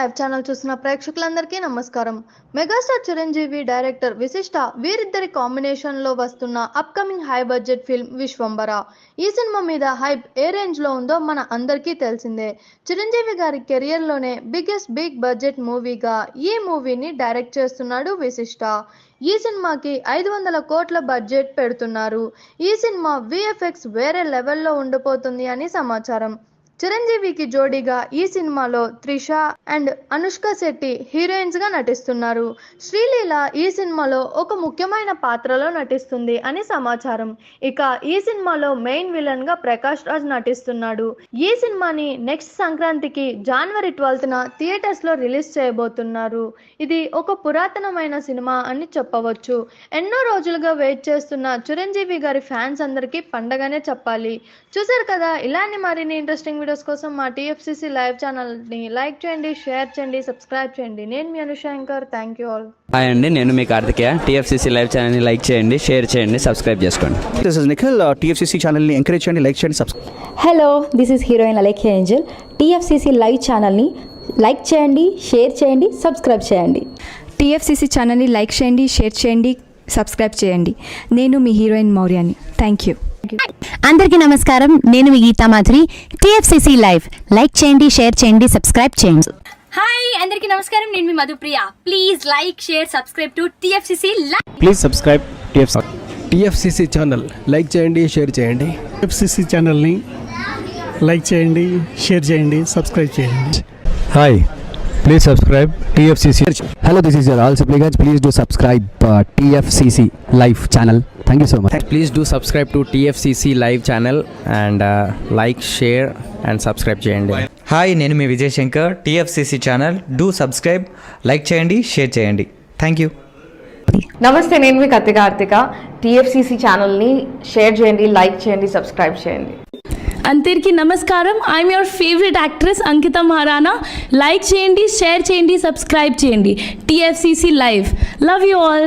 Live channel చూసిన ప్రేక్షకులందరికీ నమస్కారం. మెగాస్టార్ చిరంజీవి, డైరెక్టర్ విశిష్ట వీరిద్దరి కాంబినేషన్లో వస్తున్న upcoming high budget film Vishwambhara. ఈ సినిమా మీద హైప్ ఏ రేంజ్లో ఉందో మన అందరికీ తెలిసిందే. చిరంజీవి గారి కెరియర్లోనే బిగ్ బడ్జెట్ మూవీగా ఈ మూవీని డైరెక్ట్ చేస్తున్నాడు విశిష్ట. ఈ సినిమాకి 500 కోట్ల బడ్జెట్ పెడుతున్నారు. ఈ సినిమా విఎఫ్ఎక్స్ వేరే లెవెల్లో ఉండబోతుంది అని సమాచారం. చిరంజీవికి జోడీగా ఈ సినిమాలో త్రిష అండ్ అనుష్క శెట్టి హీరోయిన్స్ గా నటిస్తున్నారు. శ్రీలీల ఈ సినిమాలో ఒక ముఖ్యమైన పాత్రలో నటిస్తుంది అని సమాచారం. ఇక ఈ సినిమాలో మెయిన్ విలన్ గా ప్రకాష్ రాజ్ నటిస్తున్నాడు. ఈ సినిమాని నెక్స్ట్ సంక్రాంతికి జనవరి 12న థియేటర్స్ లో రిలీజ్ చేయబోతున్నారు. ఇది ఒక పురాతనమైన సినిమా అని చెప్పవచ్చు. ఎన్నో రోజులుగా వెయిట్ చేస్తున్న చిరంజీవి గారి ఫ్యాన్స్ అందరికీ పండగనే చెప్పాలి. చూసారు కదా, ఇలాంటి మరిన్ని ఇంట్రెస్టింగ్ వీడియోస్ కోసం మా టీఎఫ్సీసీ లైవ్ ఛానల్ ని లైక్ చేయండి, షేర్ చేయండి, సబ్స్క్రైబ్ చేయండి. నేను మీ Anushankar. Thank you all. Hi అండి, నేను మీ కార్తికేయ. టీఎఫ్సీసీ లైవ్ ఛానల్ని లైక్ చేయండి, షేర్ చేయండి, సబ్స్క్రైబ్ చేసుకోండి. This is Nikhil. టీఎఫ్సీసీ ఛానల్ని ఎంకరేజ్ చేయండి, లైక్ చేయండి, subscribe. Hello, this is heroine Alekhya angel. TFCC live ఛానల్ని లైక్ చేయండి, షేర్ చేయండి, సబ్స్క్రైబ్ చేయండి. టీఎఫ్సీసీ ఛానల్ని లైక్ చేయండి, షేర్ చేయండి, సబ్స్క్రైబ్ చేయండి. నేను మీ హీరోయిన్ మౌర్యాని. Thank you. అందరికీ నమస్కారం, నేను మీ Geetha Madhuri. TFCC live like చేయండి, షేర్ చేయండి, సబ్స్క్రైబ్ చేయండి. హాయ్ అందరికీ నమస్కారం, నేను మీ Madhupriya. Please like, share, subscribe to TFCC live. Please subscribe TFCC channel like చేయండి, షేర్ చేయండి. టీఎఫ్సీసీ ఛానల్ని లైక్ చేయండి, షేర్ చేయండి, సబ్స్క్రైబ్ చేయండి. Hi, please subscribe TFCC. Hello, this is your all supplicants. Please do subscribe TFCC Live channel. Thank you so much. Please do subscribe to TFCC live channel and like, share and subscribe చేయండి. Hi, నేను మీ Vijay Shankar. TFCC channel do subscribe, like చేయండి, share చేయండి. Thank you. నమస్తే, నేను మీ Karthika. TFCC ఛానల్ని share చేయండి, లైక్ చేయండి, సబ్స్క్రైబ్ చేయండి. అందరికీ నమస్కారం, I'm your favourite actress Ankita Maharana. Like చేయండి, షేర్ చేయండి, సబ్స్క్రైబ్ చేయండి. TFCC live. Love you all.